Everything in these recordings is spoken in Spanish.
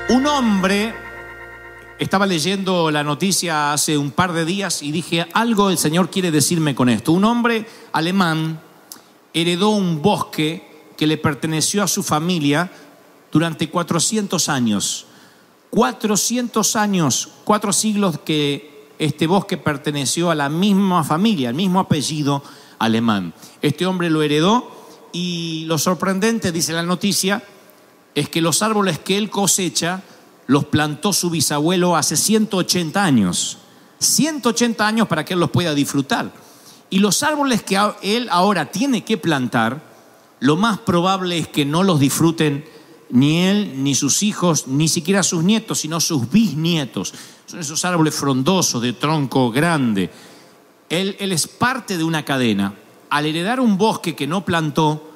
Un hombre, estaba leyendo la noticia hace un par de días y dije, algo el Señor quiere decirme con esto. Un hombre alemán heredó un bosque que le perteneció a su familia durante 400 años. 400 años, 4 siglos que este bosque perteneció a la misma familia, al mismo apellido alemán. Este hombre lo heredó y lo sorprendente, dice la noticia, es que los árboles que él cosecha los plantó su bisabuelo hace 180 años. 180 años para que él los pueda disfrutar. Y los árboles que él ahora tiene que plantar, lo más probable es que no los disfruten ni él, ni sus hijos, ni siquiera sus nietos, sino sus bisnietos. Son esos árboles frondosos, de tronco grande. Él es parte de una cadena. Al heredar un bosque que no plantó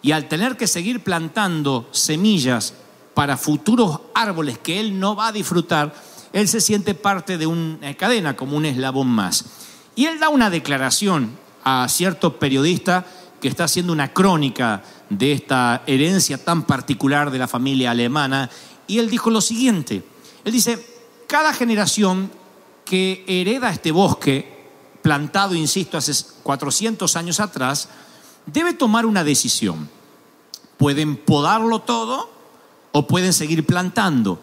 y al tener que seguir plantando semillas para futuros árboles que él no va a disfrutar, él se siente parte de una cadena, como un eslabón más. Y él da una declaración a cierto periodista que está haciendo una crónica de esta herencia tan particular de la familia alemana, y él dijo lo siguiente. Él dice, cada generación que hereda este bosque, plantado, insisto, hace 400 años atrás, debe tomar una decisión. Pueden podarlo todo o pueden seguir plantando.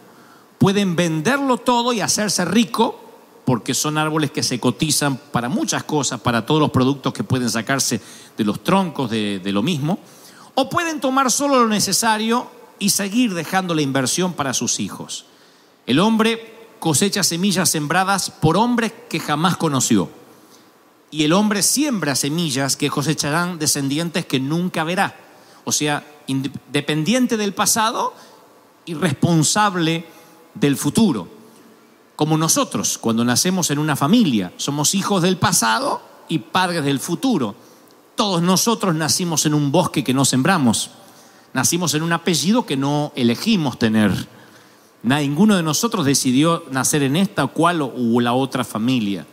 Pueden venderlo todo y hacerse rico, porque son árboles que se cotizan para muchas cosas, para todos los productos que pueden sacarse de los troncos de lo mismo. O pueden tomar solo lo necesario y seguir dejando la inversión para sus hijos. El hombre cosecha semillas sembradas por hombres que jamás conoció. Y el hombre siembra semillas que cosecharán descendientes que nunca verá. O sea, dependiente del pasado y responsable del futuro. Como nosotros, cuando nacemos en una familia, somos hijos del pasado y padres del futuro. Todos nosotros nacimos en un bosque que no sembramos. Nacimos en un apellido que no elegimos tener. Ninguno de nosotros decidió nacer en esta o cual o la otra familia.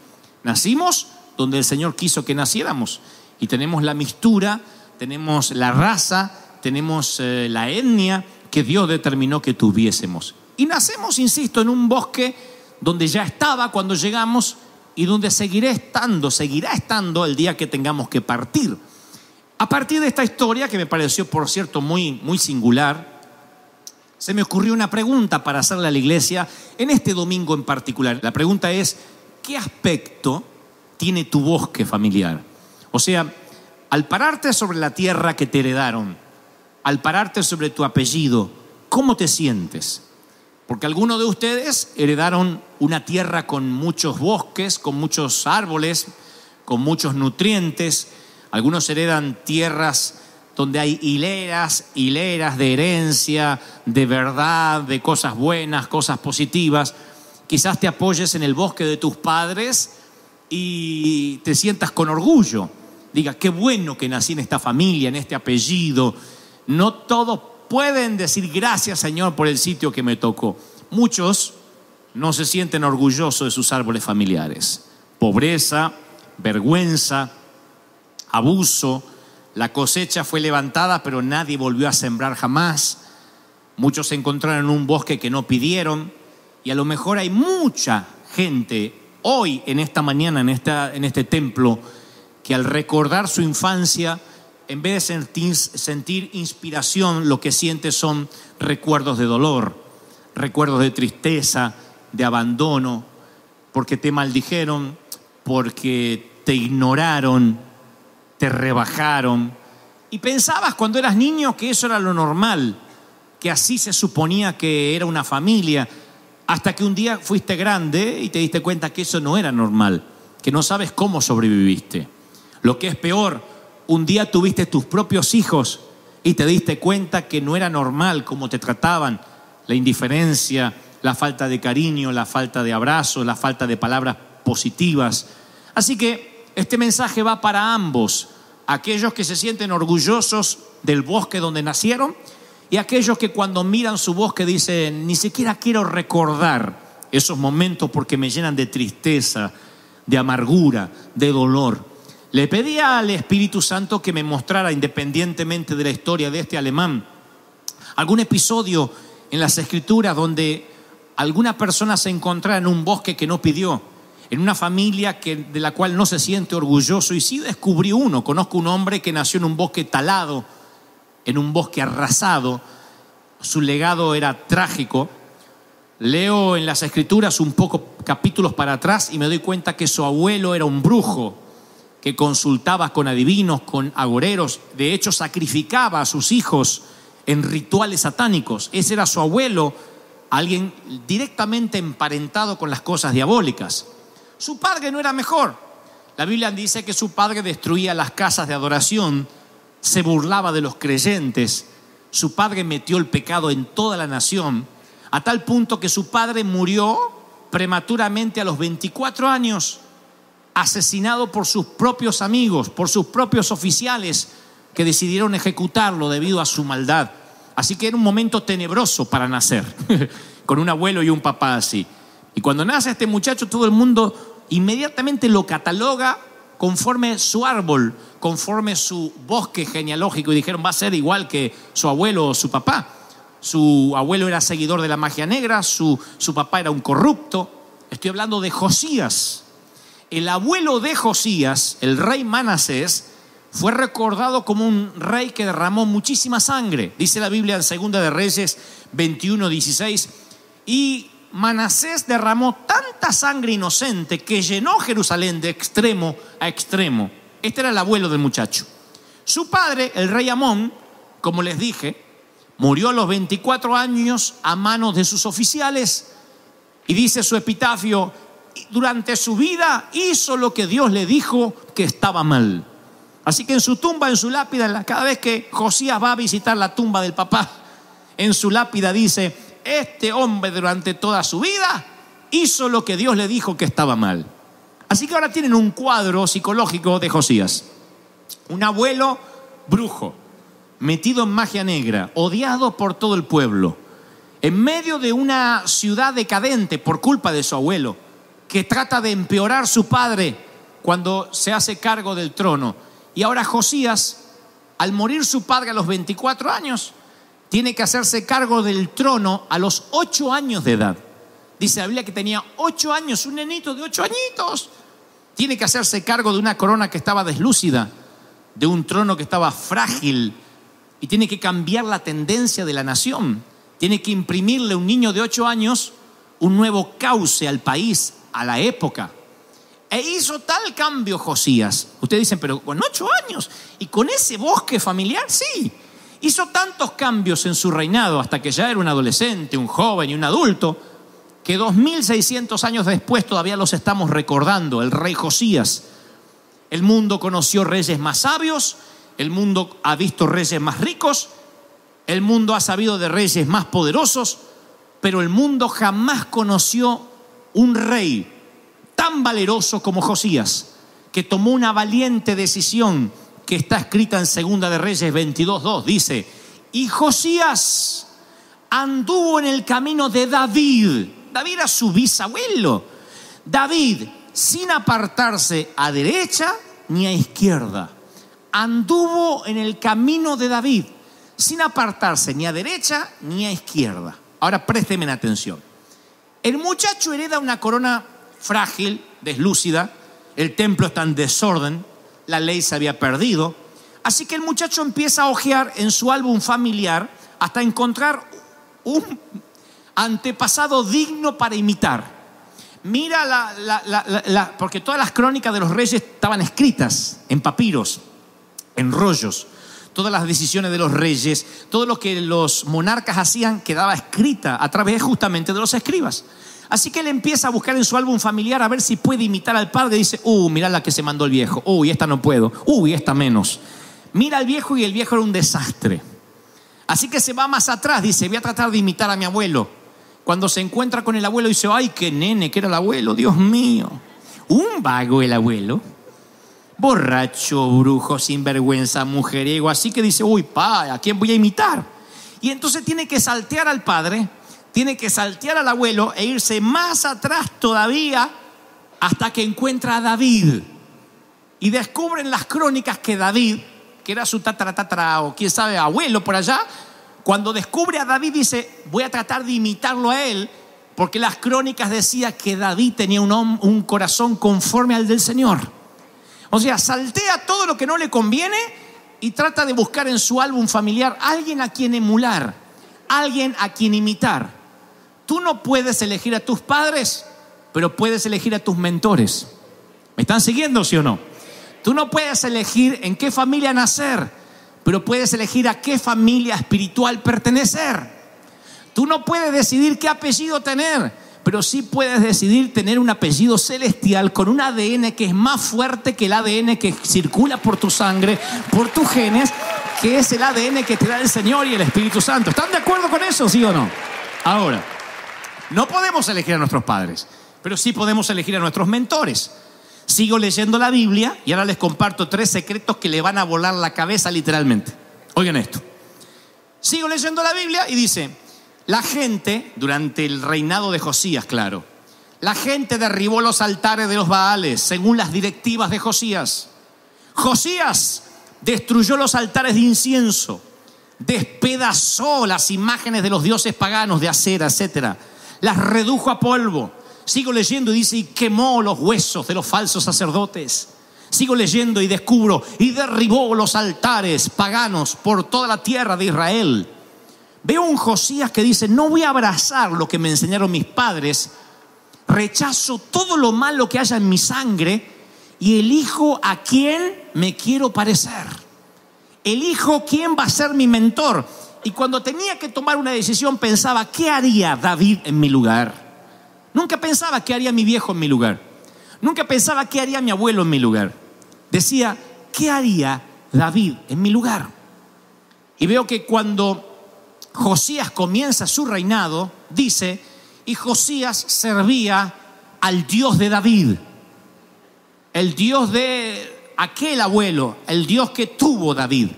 Nacimos donde el Señor quiso que naciéramos. Y tenemos la mixtura, tenemos la raza, tenemos la etnia que Dios determinó que tuviésemos. Y nacemos, insisto, en un bosque donde ya estaba cuando llegamos y donde seguirá estando el día que tengamos que partir. A partir de esta historia, que me pareció, por cierto, muy singular, se me ocurrió una pregunta para hacerle a la iglesia en este domingo en particular. La pregunta es, ¿qué aspecto tiene tu bosque familiar? O sea, al pararte sobre la tierra que te heredaron, al pararte sobre tu apellido, ¿cómo te sientes? Porque algunos de ustedes heredaron una tierra con muchos bosques, con muchos árboles, con muchos nutrientes. Algunos heredan tierras donde hay hileras de herencia, de verdad, de cosas buenas, cosas positivas. Quizás te apoyes en el bosque de tus padres y te sientas con orgullo. Diga, qué bueno que nací en esta familia, en este apellido. No todos pueden decir gracias, Señor, por el sitio que me tocó. Muchos no se sienten orgullosos de sus árboles familiares. Pobreza, vergüenza, abuso. La cosecha fue levantada, pero nadie volvió a sembrar jamás. Muchos se encontraron en un bosque que no pidieron. Y a lo mejor hay mucha gente hoy, en esta mañana, en este templo, que al recordar su infancia, en vez de sentir inspiración, lo que siente son recuerdos de dolor, recuerdos de tristeza, de abandono, porque te maldijeron, porque te ignoraron, te rebajaron. Y pensabas cuando eras niño que eso era lo normal, que así se suponía que era una familia, hasta que un día fuiste grande y te diste cuenta que eso no era normal, que no sabes cómo sobreviviste. Lo que es peor, un día tuviste tus propios hijos y te diste cuenta que no era normal cómo te trataban, la indiferencia, la falta de cariño, la falta de abrazo, la falta de palabras positivas. Así que este mensaje va para ambos, aquellos que se sienten orgullosos del bosque donde nacieron y aquellos que cuando miran su bosque dicen, ni siquiera quiero recordar esos momentos porque me llenan de tristeza, de amargura, de dolor. Le pedí al Espíritu Santo que me mostrara, independientemente de la historia de este alemán, algún episodio en las Escrituras donde alguna persona se encontrara en un bosque que no pidió, en una familia de la cual no se siente orgulloso, y sí descubrió uno. Conozco un hombre que nació en un bosque talado, en un bosque arrasado. Su legado era trágico. Leo en las Escrituras un poco capítulos para atrás y me doy cuenta que su abuelo era un brujo que consultaba con adivinos, con agoreros. De hecho, sacrificaba a sus hijos en rituales satánicos. Ese era su abuelo, alguien directamente emparentado con las cosas diabólicas. Su padre no era mejor. La Biblia dice que su padre destruía las casas de adoración, se burlaba de los creyentes. Su padre metió el pecado en toda la nación, a tal punto que su padre murió prematuramente a los 24 años, asesinado por sus propios amigos, por sus propios oficiales que decidieron ejecutarlo debido a su maldad. Así que era un momento tenebroso para nacer, con un abuelo y un papá así. Y cuando nace este muchacho, todo el mundo inmediatamente lo cataloga conforme su árbol, conforme su bosque genealógico, y dijeron va a ser igual que su abuelo o su papá. Su abuelo era seguidor de la magia negra, su papá era un corrupto. Estoy hablando de Josías. El abuelo de Josías, el rey Manasés, fue recordado como un rey que derramó muchísima sangre. Dice la Biblia en Segunda de Reyes 21:16, y Manasés derramó tanta sangre inocente que llenó Jerusalén de extremo a extremo. Este era el abuelo del muchacho. Su padre, el rey Amón, como les dije, murió a los 24 años a manos de sus oficiales, y dice su epitafio: durante su vida hizo lo que Dios le dijo que estaba mal. Así que en su tumba, en su lápida, cada vez que Josías va a visitar la tumba del papá, en su lápida dice: este hombre durante toda su vida hizo lo que Dios le dijo que estaba mal. Así que ahora tienen un cuadro psicológico de Josías. Un abuelo brujo, metido en magia negra, odiado por todo el pueblo, en medio de una ciudad decadente por culpa de su abuelo, que trata de empeorar su padre cuando se hace cargo del trono. Y ahora Josías, al morir su padre a los 24 años, tiene que hacerse cargo del trono a los 8 años de edad. Dice la Biblia que tenía 8 años, un nenito de 8 añitos. Tiene que hacerse cargo de una corona que estaba deslúcida, de un trono que estaba frágil, y tiene que cambiar la tendencia de la nación. Tiene que imprimirle a un niño de 8 años un nuevo cauce al país, a la época. E hizo tal cambio Josías. Ustedes dicen, pero con 8 años y con ese bosque familiar, sí. Hizo tantos cambios en su reinado hasta que ya era un adolescente, un joven y un adulto, que 2600 años después todavía los estamos recordando. El rey Josías. El mundo conoció reyes más sabios, el mundo ha visto reyes más ricos, el mundo ha sabido de reyes más poderosos, pero el mundo jamás conoció un rey tan valeroso como Josías, que tomó una valiente decisión que está escrita en Segunda de Reyes 22:2. Dice: y Josías anduvo en el camino de David. David era su bisabuelo. David, sin apartarse a derecha ni a izquierda, anduvo en el camino de David, sin apartarse ni a derecha ni a izquierda. Ahora présteme atención. El muchacho hereda una corona frágil, deslúcida. El templo está en desorden, la ley se había perdido. Así que el muchacho empieza a hojear en su álbum familiar hasta encontrar un antepasado digno para imitar. Mira porque todas las crónicas de los reyes estaban escritas en papiros, en rollos. Todas las decisiones de los reyes, todo lo que los monarcas hacían quedaba escrita a través justamente de los escribas. Así que él empieza a buscar en su álbum familiar a ver si puede imitar al padre. Dice: mirá la que se mandó el viejo. Esta no puedo. Esta menos. Mira al viejo, y el viejo era un desastre. Así que se va más atrás. Dice: voy a tratar de imitar a mi abuelo. Cuando se encuentra con el abuelo dice: ay, qué nene que era el abuelo, Dios mío. Un vago el abuelo. Borracho, brujo, sinvergüenza, mujeriego. Así que dice: ¿a quién voy a imitar? Y entonces tiene que saltear al padre, tiene que saltear al abuelo e irse más atrás todavía hasta que encuentra a David. Y descubren las crónicas que David, que era su tatara o quién sabe, abuelo por allá, Cuando descubre a David dice, voy a tratar de imitarlo a él, porque las crónicas decían que David tenía un corazón conforme al del Señor. O sea, saltea todo lo que no le conviene y trata de buscar en su álbum familiar alguien a quien emular, alguien a quien imitar. Tú no puedes elegir a tus padres, pero puedes elegir a tus mentores. ¿Me están siguiendo, sí o no? Tú no puedes elegir en qué familia nacer, pero puedes elegir a qué familia espiritual pertenecer. Tú no puedes decidir qué apellido tener, pero sí puedes decidir tener un apellido celestial con un ADN que es más fuerte que el ADN que circula por tu sangre, por tus genes, que es el ADN que te da el Señor y el Espíritu Santo. ¿Están de acuerdo con eso, sí o no? Ahora, no podemos elegir a nuestros padres, pero sí podemos elegir a nuestros mentores. Sigo leyendo la Biblia y ahora les comparto 3 secretos que le van a volar la cabeza literalmente. Oigan esto. Sigo leyendo la Biblia y dice, la gente, durante el reinado de Josías, claro, la gente derribó los altares de los Baales según las directivas de Josías. Josías destruyó los altares de incienso, despedazó las imágenes de los dioses paganos de Acera, etc. Las redujo a polvo. Sigo leyendo y dice, y quemó los huesos de los falsos sacerdotes. Sigo leyendo y descubro, y derribó los altares paganos por toda la tierra de Israel. Veo un Josías que dice, no voy a abrazar lo que me enseñaron mis padres, rechazo todo lo malo que haya en mi sangre y elijo a quién me quiero parecer. Elijo quién va a ser mi mentor. Y cuando tenía que tomar una decisión pensaba, ¿qué haría David en mi lugar? Nunca pensaba qué haría mi viejo en mi lugar. Nunca pensaba qué haría mi abuelo en mi lugar. Decía, ¿qué haría David en mi lugar? Y veo que cuando Josías comienza su reinado, dice, y Josías servía al Dios de David, el Dios de aquel abuelo, el Dios que tuvo David.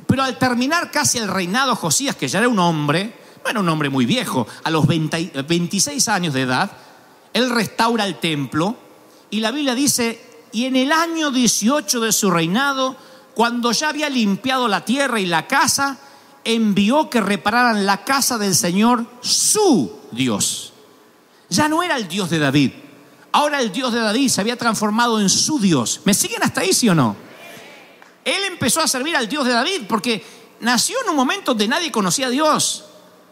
Pero al terminar casi el reinado Josías, que ya era un hombre, no era un hombre muy viejo, a los 26 años de edad, él restaura el templo y la Biblia dice, y en el año 18 de su reinado, cuando ya había limpiado la tierra y la casa, envió que repararan la casa del Señor, su Dios. Ya no era el Dios de David. Ahora el Dios de David se había transformado en su Dios. ¿Me siguen hasta ahí, sí o no? Él empezó a servir al Dios de David porque nació en un momento donde nadie conocía a Dios.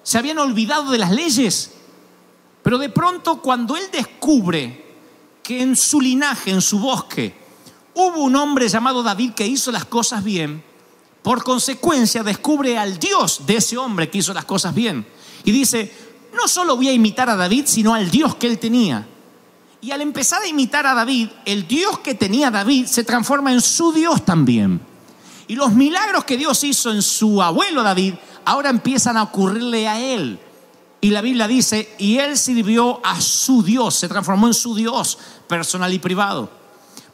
Se habían olvidado de las leyes. Pero de pronto, cuando él descubre que en su linaje, en su bosque, hubo un hombre llamado David que hizo las cosas bien, por consecuencia descubre al Dios de ese hombre que hizo las cosas bien. Y dice, no solo voy a imitar a David, sino al Dios que él tenía. Y al empezar a imitar a David, el Dios que tenía David se transforma en su Dios también. Y los milagros que Dios hizo en su abuelo David, ahora empiezan a ocurrirle a él. Y la Biblia dice, y él sirvió a su Dios, se transformó en su Dios personal y privado.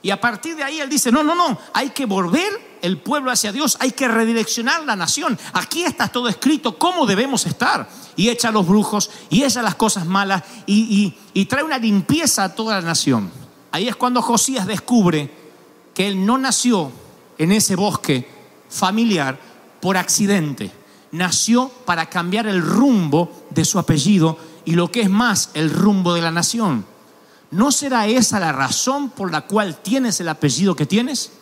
Y a partir de ahí él dice, no, hay que volver el pueblo hacia Dios, hay que redireccionar la nación. Aquí está todo escrito, cómo debemos estar. Y echa a los brujos, y echa las cosas malas, y trae una limpieza a toda la nación. Ahí es cuando Josías descubre que él no nació en ese bosque familiar por accidente. Nació para cambiar el rumbo de su apellido y lo que es más, el rumbo de la nación. ¿No será esa la razón por la cual tienes el apellido que tienes?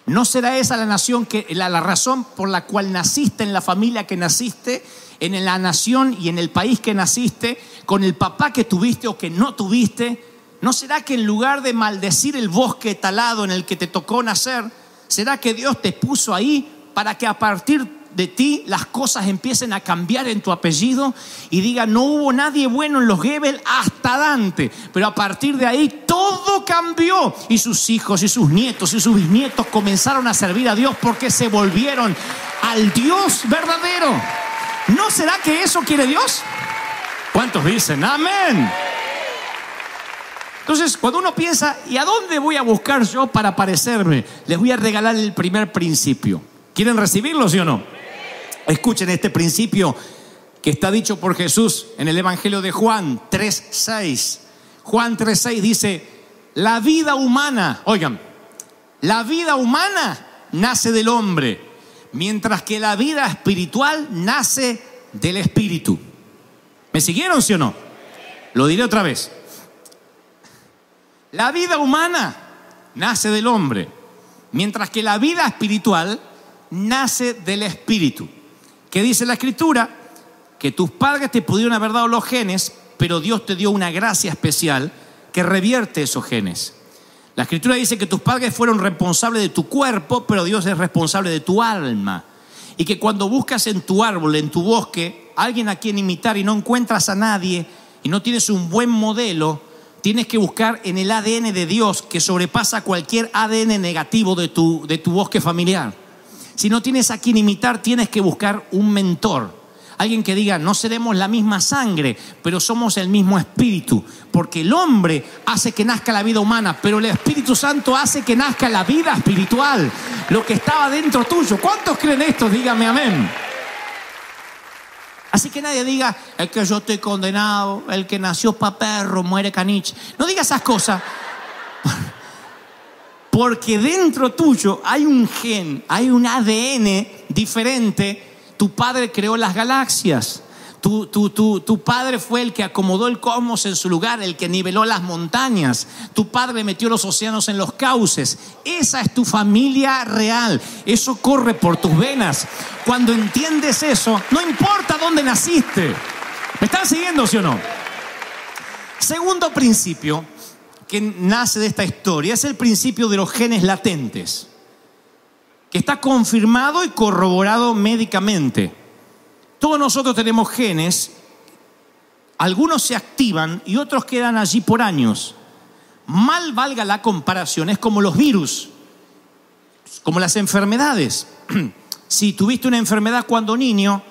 ¿No será esa la razón por la cual naciste en la familia que naciste, en la nación y en el país que naciste, con el papá que tuviste o que no tuviste? ¿No será que en lugar de maldecir el bosque talado en el que te tocó nacer, será que Dios te puso ahí para que a partir de ti las cosas empiecen a cambiar en tu apellido y digan, no hubo nadie bueno en los Gebel hasta Dante, pero a partir de ahí todo cambió y sus hijos y sus nietos y sus bisnietos comenzaron a servir a Dios porque se volvieron al Dios verdadero? ¿No será que eso quiere Dios? ¿Cuántos dicen amén? Entonces, cuando uno piensa, ¿y a dónde voy a buscar yo para parecerme? Les voy a regalar el primer principio. ¿Quieren recibirlo, sí o no? Escuchen este principio que está dicho por Jesús en el Evangelio de Juan 3:6. Juan 3:6 dice, la vida humana, oigan, la vida humana nace del hombre, mientras que la vida espiritual nace del Espíritu. ¿Me siguieron, sí o no? Lo diré otra vez. La vida humana nace del hombre, mientras que la vida espiritual nace del Espíritu. ¿Qué dice la Escritura? Que tus padres te pudieron haber dado los genes, pero Dios te dio una gracia especial que revierte esos genes. La Escritura dice que tus padres fueron responsables de tu cuerpo, pero Dios es responsable de tu alma. Y que cuando buscas en tu árbol, en tu bosque, alguien a quien imitar y no encuentras a nadie y no tienes un buen modelo, tienes que buscar en el ADN de Dios, que sobrepasa cualquier ADN negativo de tu bosque familiar. Si no tienes a quien imitar, tienes que buscar un mentor. Alguien que diga, no seremos la misma sangre, pero somos el mismo espíritu. Porque el hombre hace que nazca la vida humana, pero el Espíritu Santo hace que nazca la vida espiritual. Lo que estaba dentro tuyo. ¿Cuántos creen esto? Dígame amén. Así que nadie diga, es que yo estoy condenado, el que nació pa' perro, muere caniche. No diga esas cosas. Porque dentro tuyo hay un gen, hay un ADN diferente. Tu padre creó las galaxias. Tu padre fue el que acomodó el cosmos en su lugar, el que niveló las montañas. Tu padre metió los océanos en los cauces. Esa es tu familia real. Eso corre por tus venas. Cuando entiendes eso, no importa dónde naciste. ¿Me están siguiendo, sí o no? Segundo principio que nace de esta historia es el principio de los genes latentes, que está confirmado y corroborado médicamente. Todos nosotros tenemos genes, algunos se activan y otros quedan allí por años. Mal valga la comparación, es como los virus, como las enfermedades. Si tuviste una enfermedad cuando niño,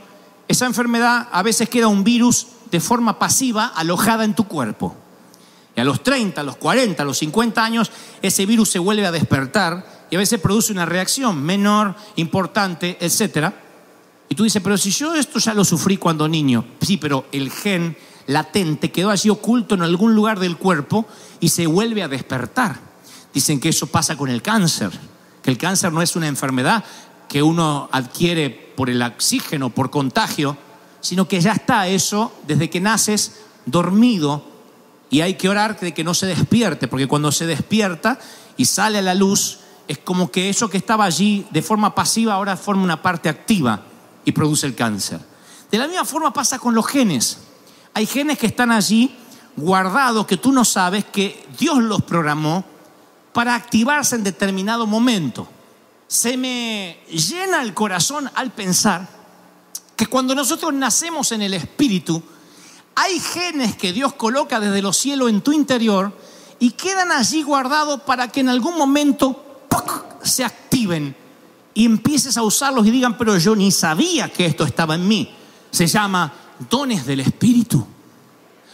esa enfermedad a veces queda un virus de forma pasiva alojada en tu cuerpo. Y a los 30, a los 40, a los 50 años, ese virus se vuelve a despertar y a veces produce una reacción menor, importante, etc. Y tú dices, pero si yo esto ya lo sufrí cuando niño. Sí, pero el gen latente quedó allí oculto en algún lugar del cuerpo y se vuelve a despertar. Dicen que eso pasa con el cáncer, que el cáncer no es una enfermedad que uno adquiere por el oxígeno, por contagio, sino que ya está eso desde que naces dormido y hay que orar de que no se despierte, porque cuando se despierta y sale a la luz, es como que eso que estaba allí de forma pasiva ahora forma una parte activa y produce el cáncer. De la misma forma pasa con los genes. Hay genes que están allí guardados que tú no sabes que Dios los programó para activarse en determinado momento. Se me llena el corazón al pensar que cuando nosotros nacemos en el Espíritu, hay genes que Dios coloca desde los cielos en tu interior y quedan allí guardados para que en algún momento se activen y empieces a usarlos y digan, pero yo ni sabía que esto estaba en mí. Se llama dones del Espíritu.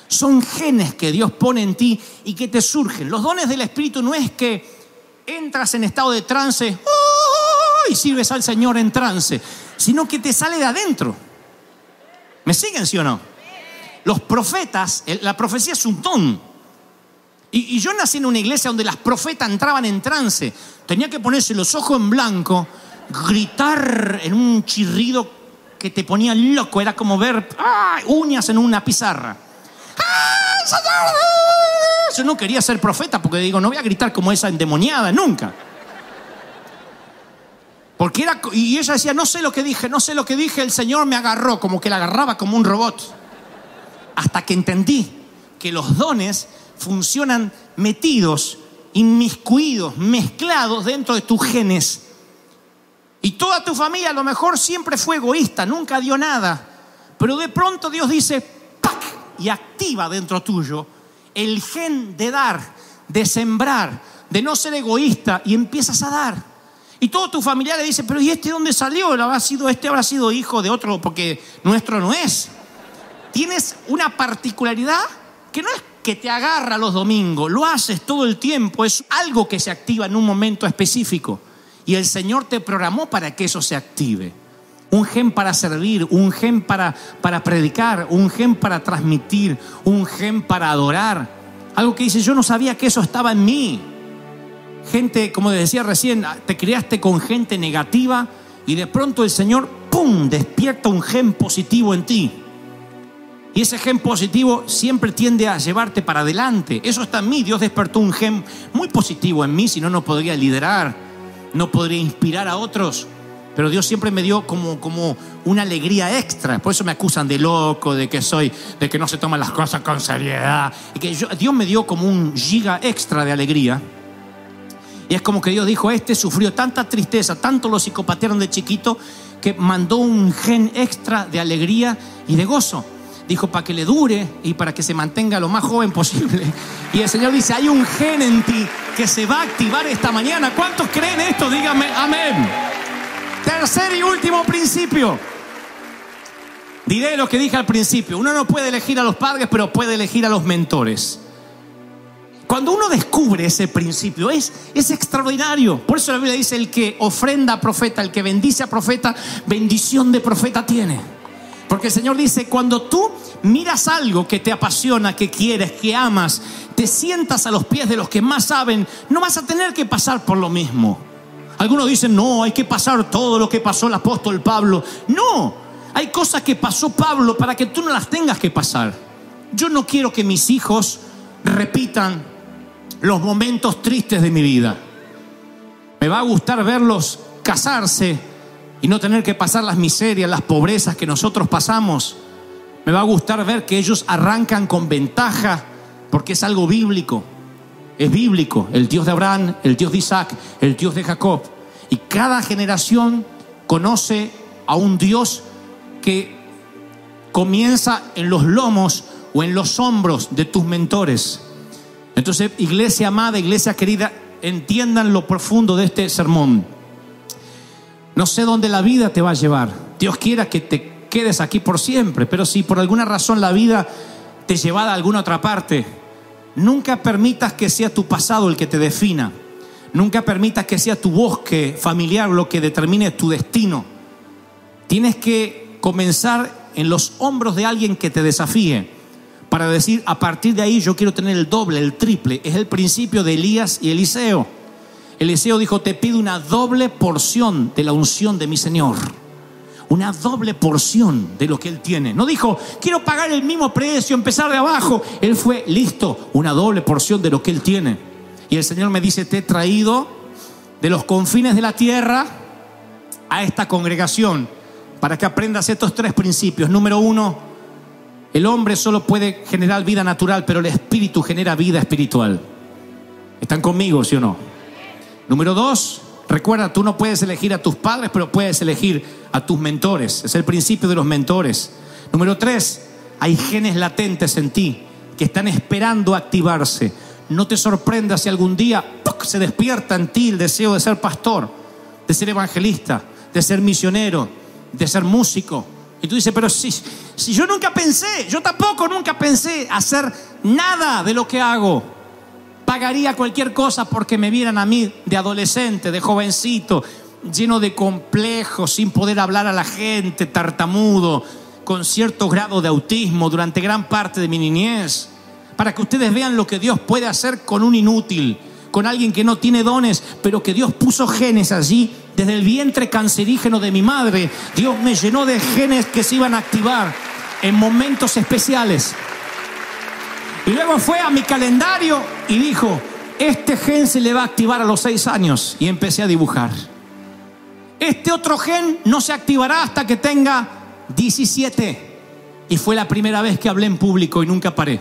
Son genes que Dios pone en ti y que te surgen. Los dones del Espíritu no es que entras en estado de trance y sirves al Señor en trance, sino que te sale de adentro. ¿Me siguen, sí o no? Los profetas, la profecía es un don. Y yo nací en una iglesia donde las profetas entraban en trance. Tenía que ponerse los ojos en blanco, gritar en un chirrido que te ponía loco. Era como ver uñas en una pizarra. Yo no quería ser profeta porque digo, no voy a gritar como esa endemoniada nunca. Porque y ella decía, no sé lo que dije, el Señor me agarró, como que la agarraba como un robot. Hasta que entendí que los dones funcionan metidos, inmiscuidos, mezclados dentro de tus genes. Y toda tu familia a lo mejor siempre fue egoísta, nunca dio nada. Pero de pronto Dios dice, ¡pac!, y activa dentro tuyo el gen de dar, de sembrar, de no ser egoísta, y empiezas a dar. Y todo tu familia le dice, pero ¿y este dónde salió? Este habrá sido hijo de otro porque nuestro no es. Tienes una particularidad que no es que te agarra los domingos, lo haces todo el tiempo, es algo que se activa en un momento específico. Y el Señor te programó para que eso se active. Un gen para servir, un gen para predicar, un gen para transmitir, un gen para adorar. Algo que dice, yo no sabía que eso estaba en mí. Gente, como decía recién, te criaste con gente negativa y de pronto el Señor, ¡pum!, despierta un gen positivo en ti. Y ese gen positivo siempre tiende a llevarte para adelante. Eso está en mí. Dios despertó un gen muy positivo en mí, si no, no podría liderar, no podría inspirar a otros. Pero Dios siempre me dio como una alegría extra. Por eso me acusan de loco, de que no se toman las cosas con seriedad. Y que Dios me dio como un giga extra de alegría. Y es como que Dios dijo, sufrió tanta tristeza, tanto lo psicopatearon de chiquito, que mandó un gen extra de alegría y de gozo. Dijo, para que le dure y para que se mantenga lo más joven posible. Y el Señor dice, hay un gen en ti que se va a activar esta mañana. ¿Cuántos creen esto? Díganme amén. Tercer y último principio. Diré lo que dije al principio. Uno no puede elegir a los padres, pero puede elegir a los mentores. Cuando uno descubre ese principio, es extraordinario. Por eso la Biblia dice, el que ofrenda a profeta, el que bendice a profeta, bendición de profeta tiene. Porque el Señor dice, cuando tú miras algo que te apasiona, que quieres, que amas, te sientas a los pies de los que más saben, no vas a tener que pasar por lo mismo. Algunos dicen, no, hay que pasar todo lo que pasó el apóstol Pablo. No, hay cosas que pasó Pablo para que tú no las tengas que pasar. Yo no quiero que mis hijos repitan los momentos tristes de mi vida. Me va a gustar verlos casarse y no tener que pasar las miserias, las pobrezas que nosotros pasamos. Me va a gustar ver que ellos arrancan con ventaja, porque es algo bíblico. Es bíblico. El Dios de Abraham, el Dios de Isaac, el Dios de Jacob. Y cada generación conoce a un Dios que comienza en los lomos o en los hombros de tus mentores. Entonces, iglesia amada, iglesia querida, entiendan lo profundo de este sermón. No sé dónde la vida te va a llevar. Dios quiera que te quedes aquí por siempre, pero si por alguna razón la vida te lleva a alguna otra parte, nunca permitas que sea tu pasado el que te defina. Nunca permitas que sea tu bosque familiar lo que determine tu destino. Tienes que comenzar en los hombros de alguien que te desafíe, para decir, a partir de ahí yo quiero tener el doble, el triple. Es el principio de Elías y Eliseo. Eliseo dijo, te pido una doble porción de la unción de mi Señor. Una doble porción de lo que Él tiene. No dijo, quiero pagar el mismo precio, empezar de abajo. Él fue, listo, una doble porción de lo que Él tiene. Y el Señor me dice, te he traído de los confines de la tierra a esta congregación para que aprendas estos tres principios. Número 1, el hombre solo puede generar vida natural, pero el espíritu genera vida espiritual. ¿Están conmigo, sí o no? Número 2, recuerda, tú no puedes elegir a tus padres, pero puedes elegir a tus mentores. Es el principio de los mentores. Número 3, hay genes latentes en ti que están esperando activarse. No te sorprendas si algún día se despierta en ti el deseo de ser pastor, de ser evangelista, de ser misionero, de ser músico. Y tú dices, pero si yo nunca pensé, yo tampoco nunca pensé hacer nada de lo que hago. Pagaría cualquier cosa porque me vieran a mí de adolescente, de jovencito, lleno de complejos, sin poder hablar a la gente, tartamudo, con cierto grado de autismo durante gran parte de mi niñez, para que ustedes vean lo que Dios puede hacer con un inútil, con alguien que no tiene dones, pero que Dios puso genes allí. Desde el vientre cancerígeno de mi madre, Dios me llenó de genes que se iban a activar en momentos especiales. Y luego fue a mi calendario y dijo, este gen se le va a activar a los 6 años. Y empecé a dibujar. Este otro gen no se activará hasta que tenga 17. Y fue la primera vez que hablé en público y nunca paré.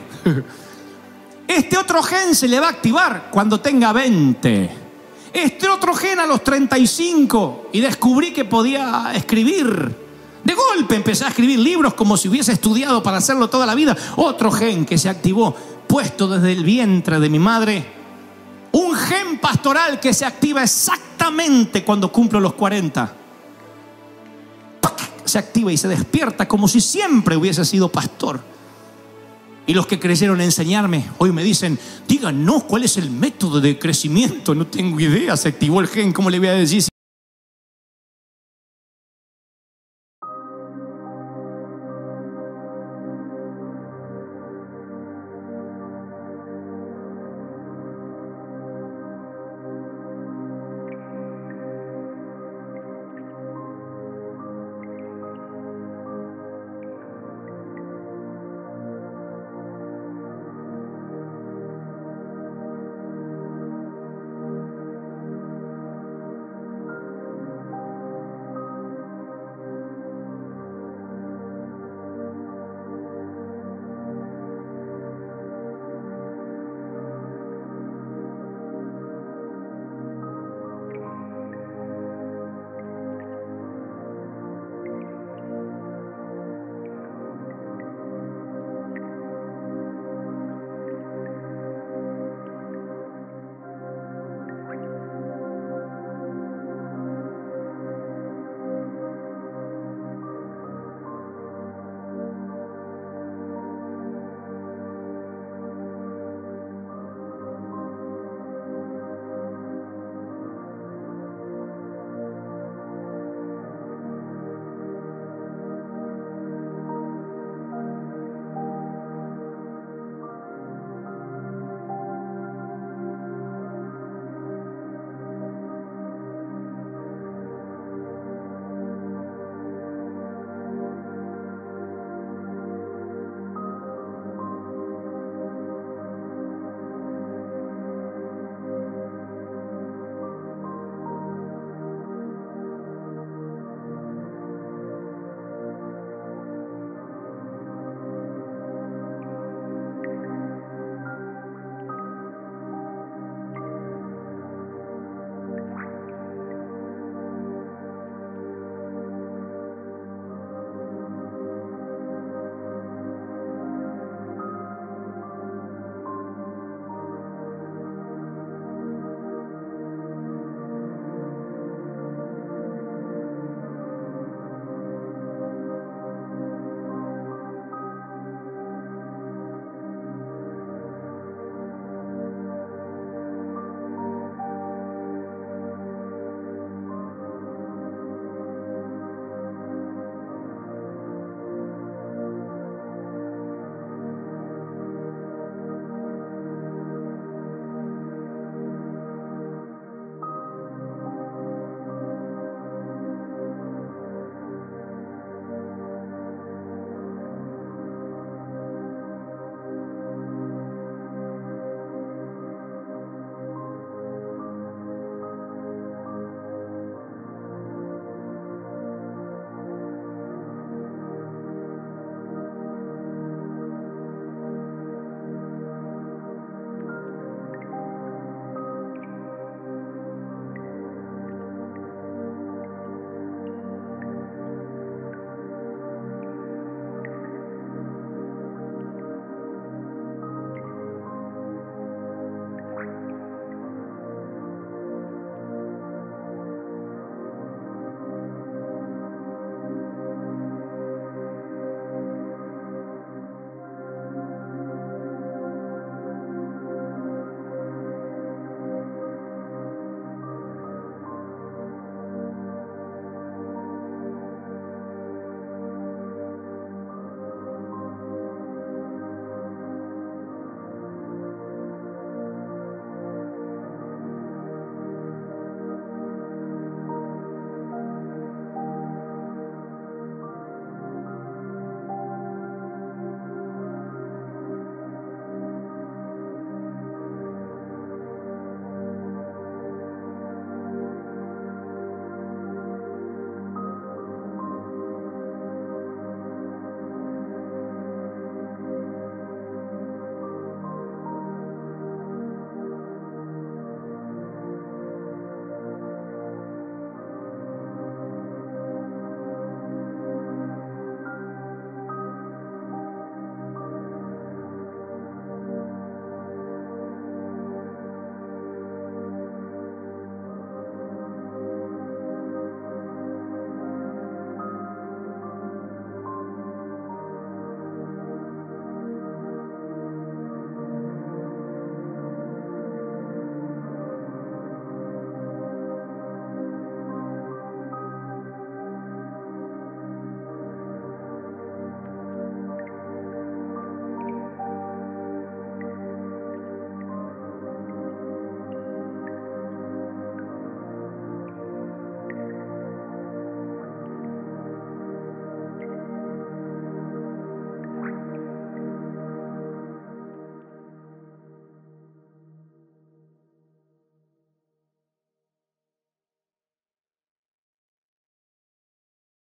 Este otro gen se le va a activar cuando tenga 20. Este otro gen a los 35. Y descubrí que podía escribir. De golpe empecé a escribir libros como si hubiese estudiado para hacerlo toda la vida. Otro gen que se activó, puesto desde el vientre de mi madre. Un gen pastoral que se activa exactamente cuando cumplo los 40. Se activa y se despierta como si siempre hubiese sido pastor. Y los que creyeron enseñarme hoy me dicen, díganos cuál es el método de crecimiento. No tengo idea, se activó el gen, ¿cómo le voy a decir?